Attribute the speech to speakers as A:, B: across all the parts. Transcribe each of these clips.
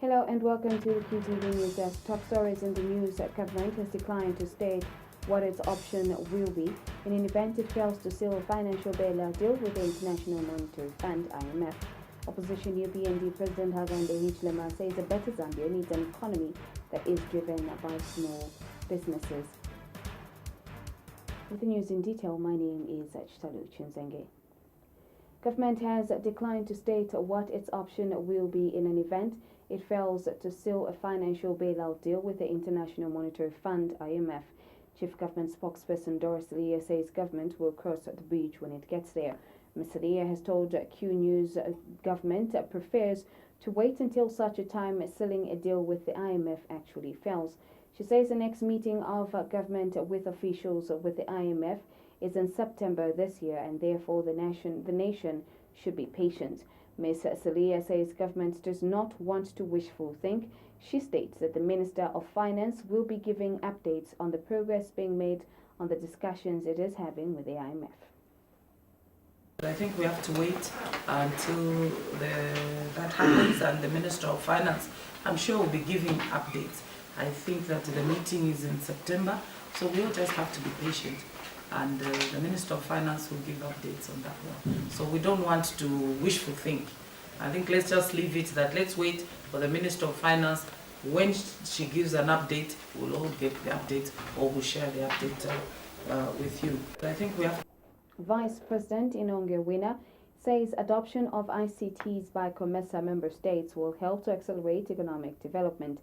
A: Hello and welcome to QTV News. As top stories in the news, government has declined to state what its option will be in an event it fails to seal a financial bailout deal with the International Monetary Fund (IMF). Opposition UPND President Hakainde Hichilema says a better Zambia needs an economy that is driven by small businesses. With the news in detail, my name is Chitalu Chunzenge. Government has declined to state what its option will be in an event it fails to seal a financial bailout deal with the International Monetary Fund (IMF). Chief Government spokesperson Doris Leah says government will cross the bridge when it gets there. Ms. Leah has told Q News government prefers to wait until such a time sealing a deal with the IMF actually fails. She says the next meeting of government with officials with the IMF is in September this year, and therefore the nation should be patient. Ms. Celia says government does not want to wishful think. She states that the Minister of Finance will be giving updates on the progress being made on the discussions it is having with the IMF.
B: I think we have to wait until that happens, and the Minister of Finance, I'm sure, will be giving updates. I think that the meeting is in September, so we'll just have to be patient. And the Minister of Finance will give updates on that one. So we don't want to wishful think. I think let's just leave it that let's wait for the Minister of Finance. When she gives an update, we'll all get the update, or we'll share the update with you. But I think we have.
A: Vice President Inonge Wina says adoption of ICTs by COMESA member states will help to accelerate economic development.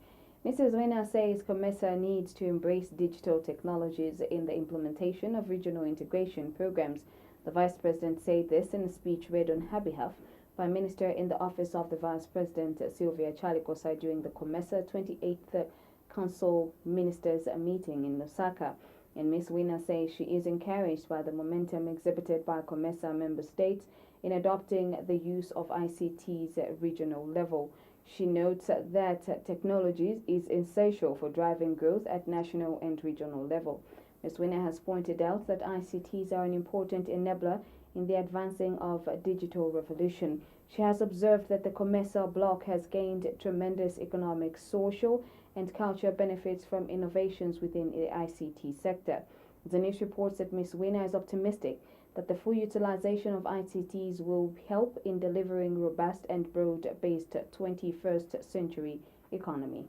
A: Mrs. Wina says COMESA needs to embrace digital technologies in the implementation of regional integration programs. The Vice President said this in a speech read on her behalf by Minister in the Office of the Vice President Sylvia Chalikosai during the COMESA 28th Council Ministers meeting in Lusaka. And Ms. Wina says she is encouraged by the momentum exhibited by COMESA member states in adopting the use of ICTs at regional level. She notes that technology is essential for driving growth at national and regional level. Ms. Wina has pointed out that ICTs are an important enabler in the advancing of digital revolution. She has observed that the COMESA bloc has gained tremendous economic, social, and cultural benefits from innovations within the ICT sector. The news reports that Ms. Wina is optimistic that the full utilization of ICTs will help in delivering robust and broad-based 21st century economy.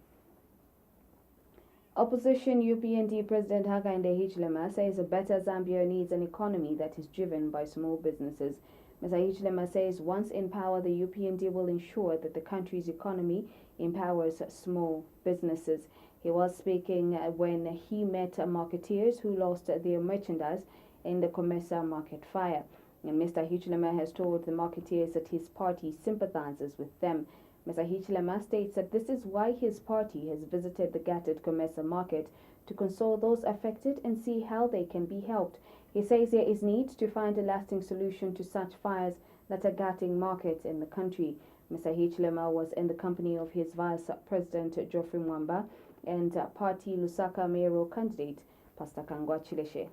A: Opposition UPND President Hakainde Hichilema says a better Zambia needs an economy that is driven by small businesses. Mr. Hichilema says once in power, the UPND will ensure that the country's economy empowers small businesses. He was speaking when he met marketeers who lost their merchandise in the COMESA market fire. And Mr. Hichilema has told the marketeers that his party sympathizes with them. Mr. Hichilema states that this is why his party has visited the gutted COMESA market to console those affected and see how they can be helped. He says there is need to find a lasting solution to such fires that are gutting markets in the country. Mr. Hichilema was in the company of his Vice President Geoffrey Mwamba and party Lusaka mayoral candidate Pastor Kangwa Chileshe.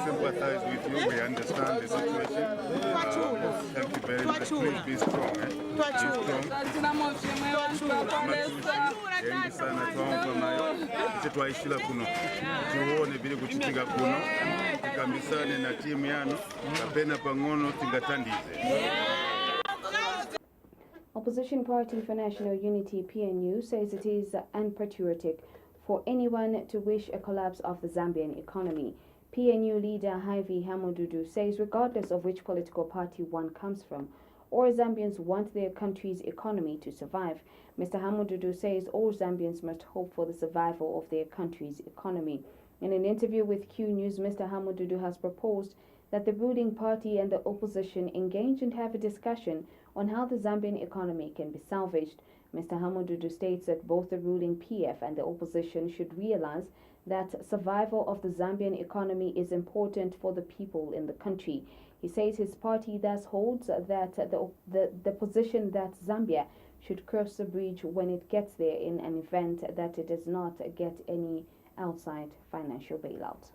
C: Sympathize with you, we understand the situation. Thank you very much. Please be strong. Twaishila kuno tiwone bili kuchitika kuno tikambisane na timu yanu kapena pangono tingatandize.
A: Opposition Party for National Unity PNU says it is unpatriotic for anyone to wish a collapse of the Zambian economy. PNU leader Hyvie Hamududu says regardless of which political party one comes from, or Zambians want their country's economy to survive. Mr. Hamududu says all Zambians must hope for the survival of their country's economy. In an interview with Q News, Mr. Hamududu has proposed that the ruling party and the opposition engage and have a discussion on how the Zambian economy can be salvaged. Mr. Hamududu states that both the ruling PF and the opposition should realize that survival of the Zambian economy is important for the people in the country. He says his party thus holds that the position that Zambia should cross the bridge when it gets there in an event that it does not get any outside financial bailout.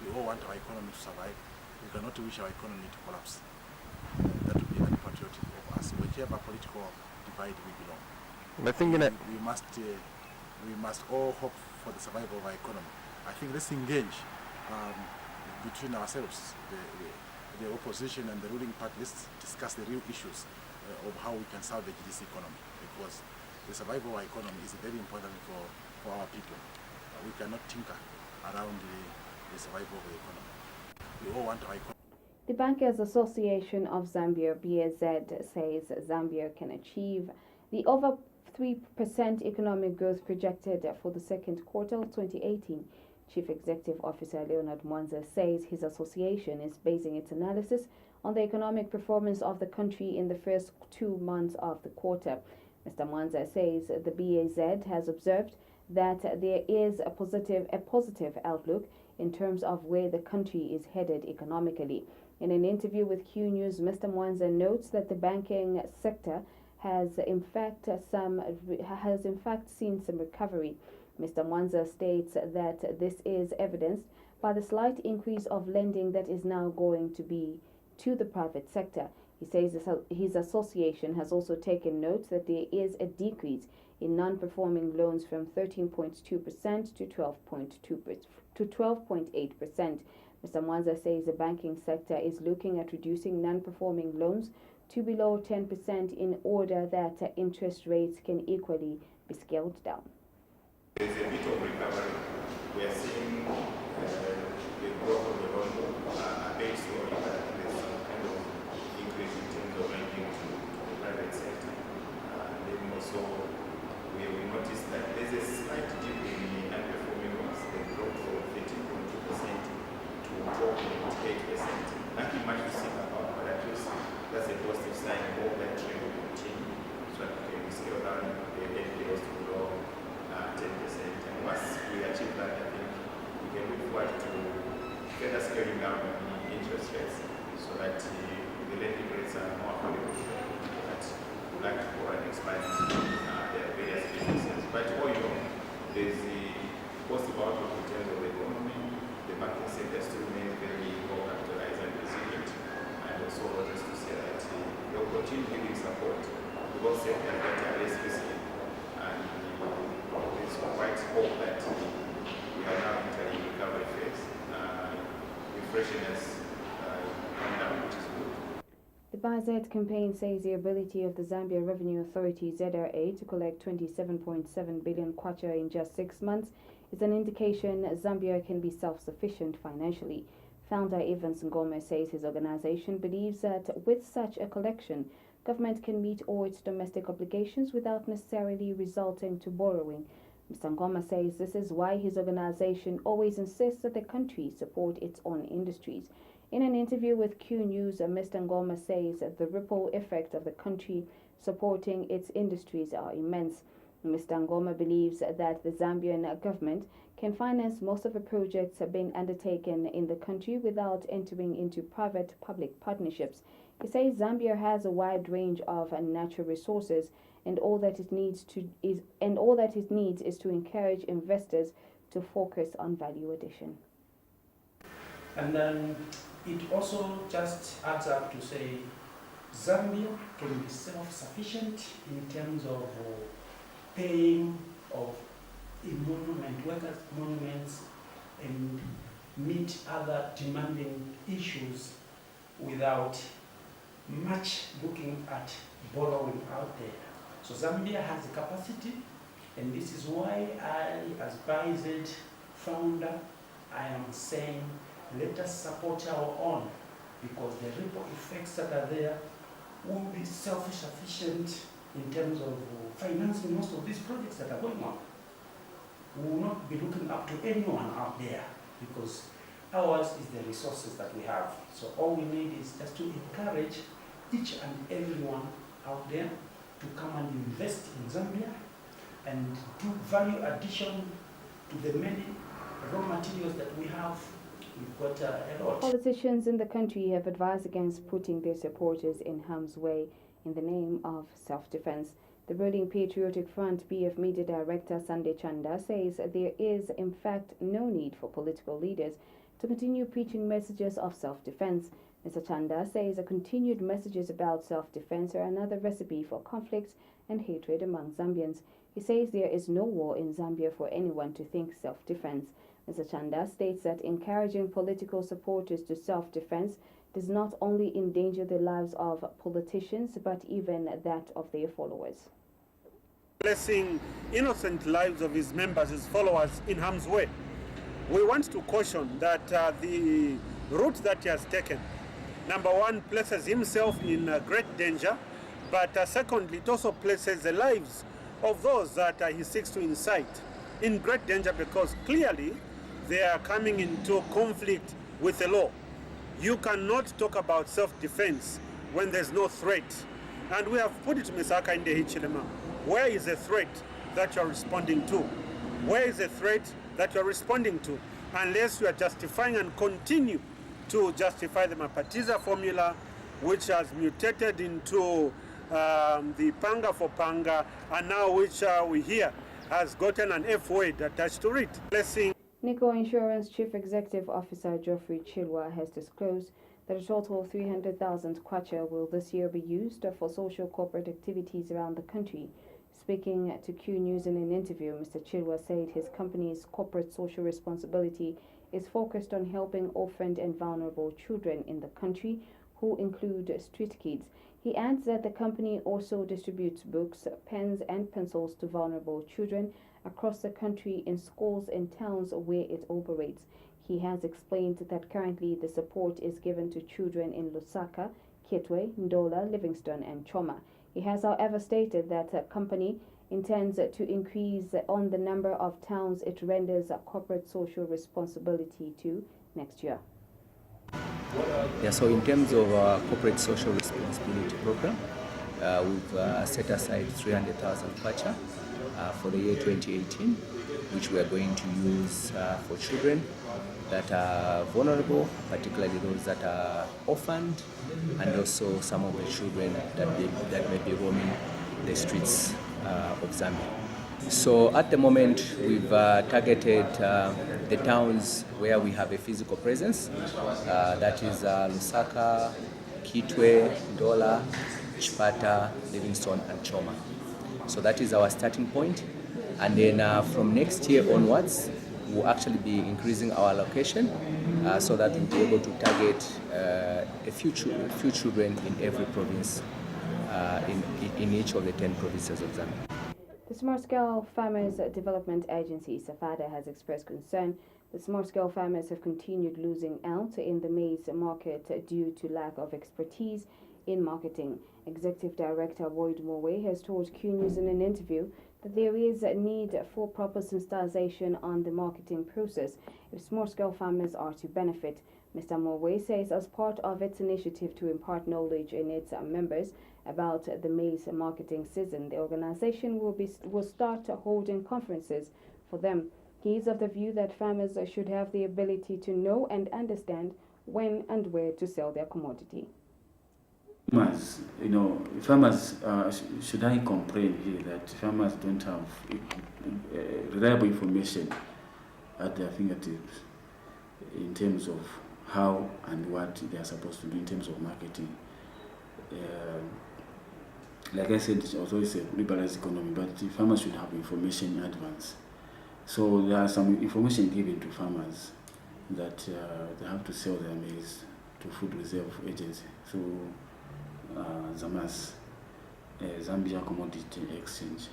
D: We all want our economy to survive. We cannot wish our economy to collapse. That would be unpatriotic of us, whichever political divide we belong. We must all hope for the survival of our economy. I think let's engage between ourselves, the opposition and the ruling party. Let's discuss the real issues of how we can salvage this economy, because the survival of our economy is very important for our people. We cannot tinker around the survival of the economy. We all want our economy.
A: The Bankers Association of Zambia, BAZ, says Zambia can achieve the over 3% economic growth projected for the second quarter of 2018. Chief Executive Officer Leonard Mwanza says his association is basing its analysis on the economic performance of the country in the first 2 months of the quarter. Mr. Mwanza says the BAZ has observed that there is a positive outlook in terms of where the country is headed economically. In an interview with Q News, Mr. Mwanza notes that the banking sector has in fact seen some recovery. Mr. Mwanza states that this is evidenced by the slight increase of lending that is now going to be to the private sector. He says his association has also taken note that there is a decrease in non-performing loans from 13.2% to 12.8%. Mr. Mwanza says the banking sector is looking at reducing non-performing loans to below 10% in order that interest rates can equally be scaled down.
E: There's a bit of recovery. We are seeing the growth of the loan book a bit slowly, but there's some kind of increase in terms of lending to the private sector. Then also we noticed that there's a slight dip in the non-performing loans. They dropped from 13.2% to 4.8%. Nothing much to sing about, but at least that's a positive sign. Hope that trend will continue, so that we scale down the NPLs to below 10%. And once we achieve that, I think we can look forward to further scaling down the interest rates, so that the lending rates are more affordable. That we like to go and expand their various businesses. But all in all, there's the positive outlook in terms of the economy. The banking sector still remains very well capitalized and resilient, and also just to say that they will continue giving support to those sectors that are less risky, and there's quite hope that we are now entering recovery phase. Inflation has come down, which is good.
A: The BAZ campaign says the ability of the Zambia Revenue Authority ZRA to collect 27.7 billion kwacha in just 6 months is an indication Zambia can be self-sufficient financially. Founder Evans Ngome says his organization believes that with such a collection, government can meet all its domestic obligations without necessarily resorting to borrowing. Mr. Ngoma says this is why his organization always insists that the country support its own industries. In an interview with Q News, Mr. Ngoma says that the ripple effect of the country supporting its industries are immense. Mr. Ngoma believes that the Zambian government can finance most of the projects being undertaken in the country without entering into private-public partnerships. He says Zambia has a wide range of natural resources, and all that it needs is to encourage investors to focus on value addition.
F: And then it also just adds up to say Zambia can be self-sufficient in terms of paying of workers' monuments, and meet other demanding issues without much looking at borrowing out there. So Zambia has the capacity, and this is why I, as BAZ founder, I am saying let us support our own, because the ripple effects that are there will be self-sufficient in terms of financing most of these projects that are going on. We will not be looking up to anyone out there because ours is the resources that we have. So all we need is just to encourage each and everyone out there to come and invest in Zambia and do value addition to the many raw materials that we have. We've got a lot.
A: Politicians in the country have advised against putting their supporters in harm's way in the name of self-defense. The ruling Patriotic Front BF Media Director Sunday Chanda says there is in fact no need for political leaders to continue preaching messages of self-defense. Mr. Chanda says continued messages about self-defense are another recipe for conflict and hatred among Zambians. He says there is no war in Zambia for anyone to think self-defense. Mr. Chanda states that encouraging political supporters to self-defense does not only endanger the lives of politicians but even that of their followers.
G: Placing innocent lives of his members, his followers, in harm's way. We want to caution that the route that he has taken, number one, places himself in great danger, but secondly, it also places the lives of those that he seeks to incite in great danger because clearly they are coming into conflict with the law. You cannot talk about self-defense when there's no threat. And we have put it to Ms. Akainde Hichilema. Where is the threat that you're responding to? Where is the threat that you're responding to? Unless you are justifying and continue to justify the Mapatiza formula, which has mutated into the panga for panga, and now which we hear has gotten an F word attached to it.
A: Nico Insurance Chief Executive Officer Geoffrey Chilwa has disclosed that a total of 300,000 kwacha will this year be used for social corporate activities around the country. Speaking to Q News in an interview, Mr. Chilwa said his company's corporate social responsibility is focused on helping orphaned and vulnerable children in the country, who include street kids. He adds that the company also distributes books, pens and pencils to vulnerable children across the country in schools and towns where it operates. He has explained that currently the support is given to children in Lusaka, Kitwe, Ndola, Livingstone and Choma. He has however stated that the company intends to increase on the number of towns it renders a corporate social responsibility to next year.
H: Yeah, so in terms of our corporate social responsibility program, we've set aside 300,000 kwacha for the year 2018, which we are going to use for children that are vulnerable, particularly those that are orphaned, and also some of the children that may be roaming the streets of Zambia. So at the moment, we've targeted the towns where we have a physical presence, that is Lusaka, Kitwe, Ndola, Chipata, Livingstone and Choma. So that is our starting point. And then from next year onwards, we'll actually be increasing our allocation so that we'll be able to target a few children in every province, in each of the 10 provinces of Zambia.
A: The Small-Scale Farmers Development Agency, SAFADA, has expressed concern that small-scale farmers have continued losing out in the maize market due to lack of expertise in marketing. Executive Director Boyd Mowe has told Q News in an interview that there is a need for proper sensitization on the marketing process if small-scale farmers are to benefit. Mr. Mowe says as part of its initiative to impart knowledge in its members about the maize marketing season, the organization will start holding conferences for them. He is of the view that farmers should have the ability to know and understand when and where to sell their commodity.
I: Farmers, should I complain here that farmers don't have reliable information at their fingertips in terms of how and what they are supposed to do in terms of marketing. Like I said, although it's a liberalized economy, but farmers should have information in advance. So there are some information given to farmers that they have to sell their maize to Food Reserve Agency through ZAMAS, Zambia Commodity Exchange,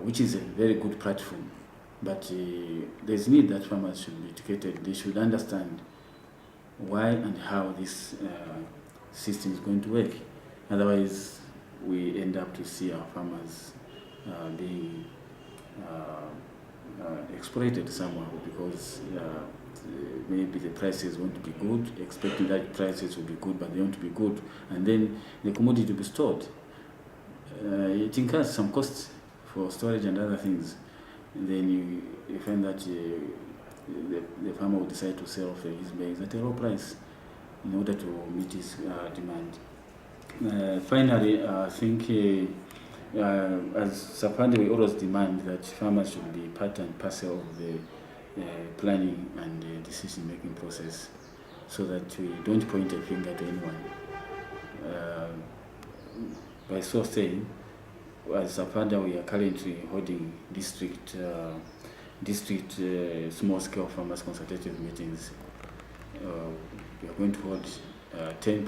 I: which is a very good platform. But there's need that farmers should be educated. They should understand why and how this system is going to work. Otherwise, we end up to see our farmers being exploited somehow because maybe the prices won't be good, expecting that prices will be good, but they won't be good, and then the commodity will be stored. It incurs some costs for storage and other things. And then you find that the farmer will decide to sell off his maize at a low price in order to meet his demand. Finally, I think as Sapande, we always demand that farmers should be part and parcel of the planning and decision-making process so that we don't point a finger to anyone. By so saying, as Sapanda, we are currently holding district small-scale farmers consultative meetings. We are going to hold 10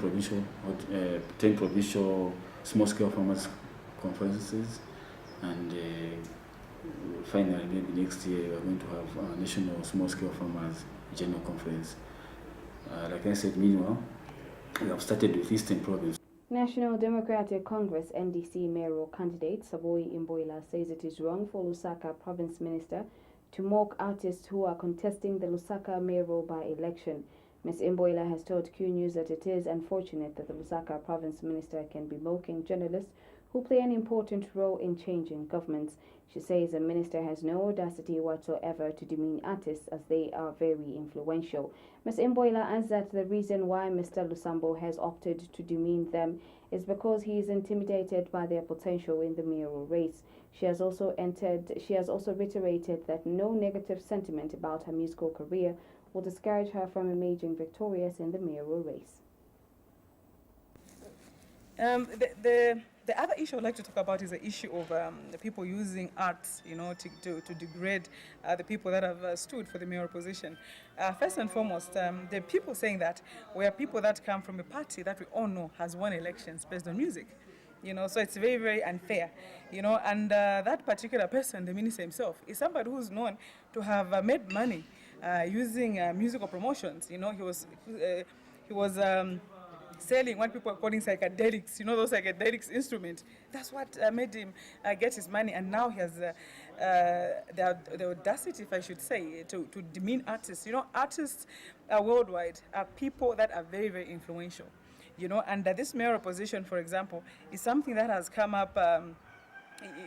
I: provincial small-scale farmers conferences, and finally, maybe next year, we are going to have a national small-scale farmers general conference. Like I said, meanwhile, we have started with Eastern Province.
A: National Democratic Congress NDC mayoral candidate Saboyi Imboila says it is wrong for Lusaka province minister to mock artists who are contesting the Lusaka mayoral by-election. Ms. Imboila has told Q News that it is unfortunate that the Lusaka province minister can be mocking journalists who play an important role in changing governments. She says the minister has no audacity whatsoever to demean artists as they are very influential. Ms. Imboila adds that the reason why Mr. Lusambo has opted to demean them is because he is intimidated by their potential in the mayoral race. She has also reiterated that no negative sentiment about her musical career will discourage her from emerging victorious in the mayoral race.
J: The other issue I'd like to talk about is the issue of the people using art, to degrade the people that have stood for the mayoral position. First and foremost, the people saying that we are people that come from a party that we all know has won elections based on music. So it's very, very unfair, and that particular person, the minister himself, is somebody who's known to have made money using musical promotions. He was selling what people are calling psychedelics, those psychedelics instruments. That's what made him get his money, and now he has the audacity, if I should say, to demean artists. Artists worldwide are people that are very, very influential. And this mayoral position, for example, is something that has come up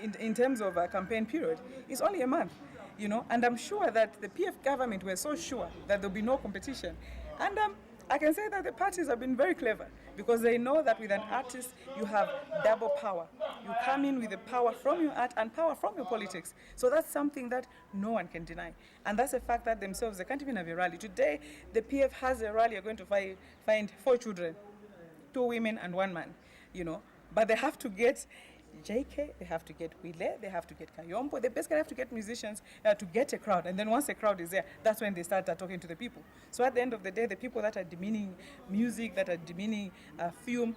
J: in terms of a campaign period. It's only a month, and I'm sure that the PF government were so sure that there'll be no competition. And I can say that the parties have been very clever because they know that with an artist, you have double power. You come in with the power from your art and power from your politics. So that's something that no one can deny. And that's a fact that themselves, they can't even have a rally. Today, the PF has a rally. You're going to find 4 children, 2 women and 1 man, But they have to get JK, they have to get Wile, they have to get Kayombo, they basically have to get musicians to get a crowd. And then once the crowd is there, that's when they start talking to the people. So at the end of the day, the people that are demeaning music, that are demeaning film,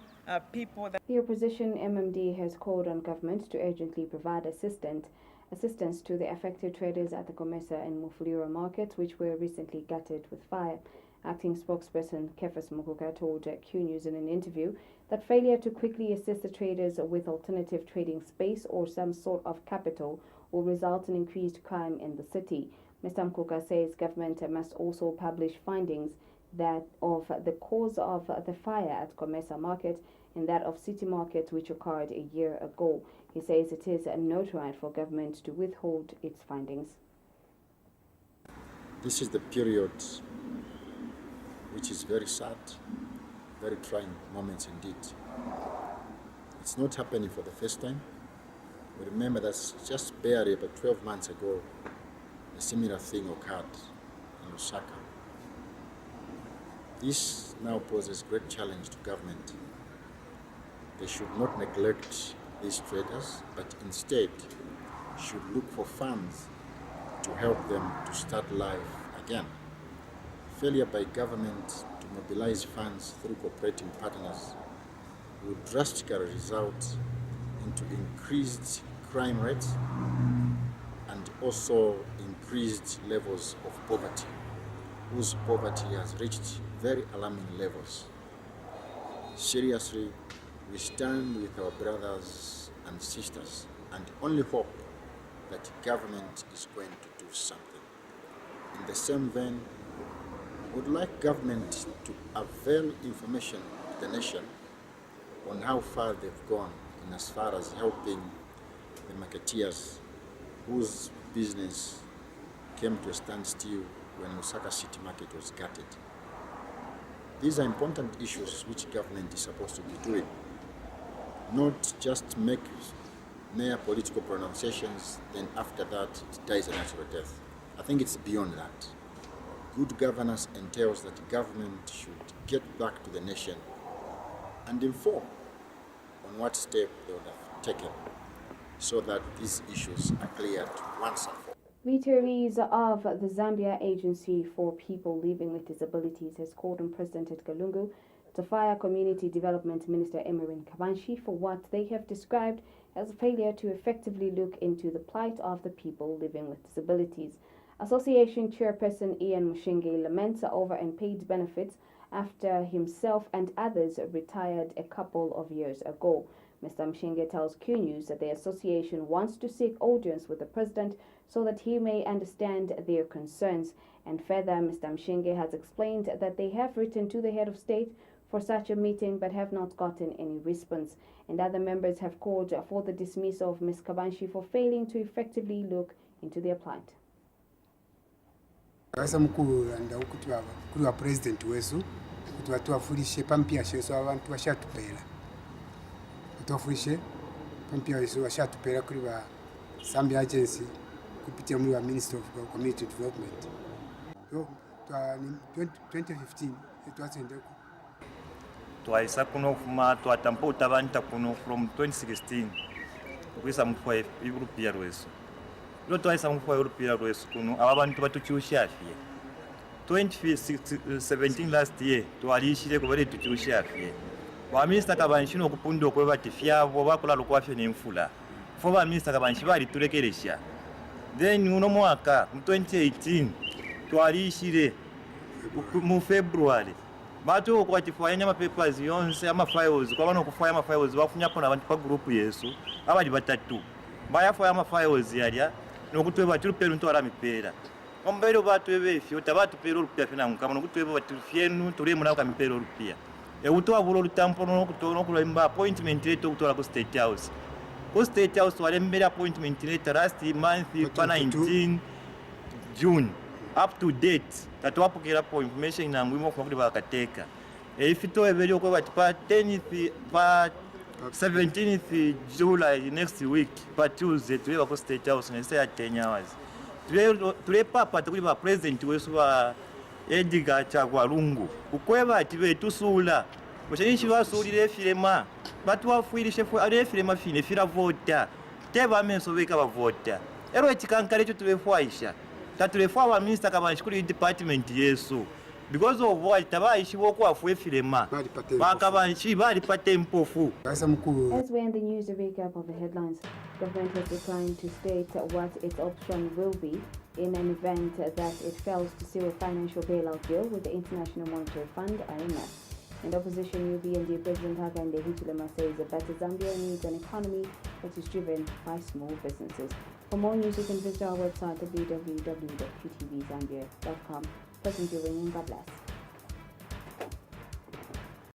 J: people that...
A: The opposition MMD has called on government to urgently provide assistance to the affected traders at the Comesa and Mufulira markets, which were recently gutted with fire. Acting spokesperson Kefas Mukuka told Q News in an interview that failure to quickly assist the traders with alternative trading space or some sort of capital will result in increased crime in the city. Mr. Mukuka says government must also publish findings that of the cause of the fire at Comesa Market and that of City Market, which occurred a year ago. He says it is not right for government to withhold its findings.
K: This is the period which is very sad, very trying moments indeed. It's not happening for the first time. We remember that just barely about 12 months ago, a similar thing occurred in Lusaka. This now poses great challenge to government. They should not neglect these traders, but instead should look for funds to help them to start life again. Failure by government to mobilize funds through cooperating partners will drastically result into increased crime rates and also increased levels of poverty, whose poverty has reached very alarming levels. Seriously, We stand with our brothers and sisters and only hope that government is going to do something. In the same vein, we would like government to avail information to the nation on how far they've gone in as far as helping the marketeers whose business came to a standstill when Lusaka City Market was gutted. These are important issues which government is supposed to be doing, not just make mere political pronunciations, then after that it dies a natural death. I think it's beyond that. Good governance entails that government should get back to the nation and inform on what step they would have taken so that these issues are cleared once and for all.
A: Retirees of the Zambia Agency for People Living with Disabilities has called on President Edgar Lungu to fire Community Development Minister Emerin Kabanshi for what they have described as a failure to effectively look into the plight of the people living with disabilities. Association Chairperson Ian Mushinge laments over unpaid benefits after himself and others retired a couple of years ago. Mr. Mushinge tells Q News that the association wants to seek audience with the president so that he may understand their concerns. And further, Mr. Mushinge has explained that they have written to the head of state for such a meeting but have not gotten any response. And other members have called for the dismissal of Ms. Kabanshi for failing to effectively look into their plight.
L: Kasa mkuu nda kuri wa president wesu kuti watuwafurishe pampia sheso abantu bashatupera watuwafurishe pampia wesu bashatupera kuri wa Zambia Agency kupitia muri wa Minister of Community Development. So 2015 twatendeko
M: twaisa kuno kufuma twatampa utabanta kuno from 2016 kwisa mfwa European wesu lo twaisa mfwa European wesu kuno aba bantu batucyushafye 2017 last year twalishire ko bari tucyushafye wa Minister Kabanshi no kupundo ko batifyabo bakula lokwafye nemfula fo ba Minister Kabanshi bali tulekeresha then uno mwaka mu 2018 twalishire mu February batu okwatifuanya nyama papers yonse ama files kwa bano kufanya ama files bafunyapo na abantu pa group yesu abali batatu bayafuya ama files yalya nokutwe batulupera ntwala mipera ombero batu ebefyo tabatu pero rupia fina nkama nokutwe batufyenu tuli muna ka mipero rupia utwa bulo lutampo nokutona kulemba appointment leto kutola ku state house wale mbele appointment letter last month pa 19 June up to date tatwapokera po information na ngwimo kwa kuti bakateka ifito ebeli okwa batipa 10th pa 17th July next week pa Tuesday tuwe ko state house ne say 10 hours tule papa tukuli ba president wesu wa Edgar Chagwalungu ukweba ati betusula mushenshi basulire filema batwafuirishe fu ale filema fine fira vota teba menso beka ba vota ero etikankale cyo tubefuaisha tatulefwa wa Minister Kabanshi kuri department yesu because of what tabayishi boku afwe filema bakabanshi bali pate mpofu.
A: As we end the news, a recap of the headlines. Government has declined to state what its option will be in an event that it fails to seal a financial bailout deal with the International Monetary Fund (IMF). And opposition UBND President Hakainde Hichilema says a better Zambia needs an economy that is driven by small businesses. For more news, you can visit our website at www.qtvzambia.com. Present you, God bless.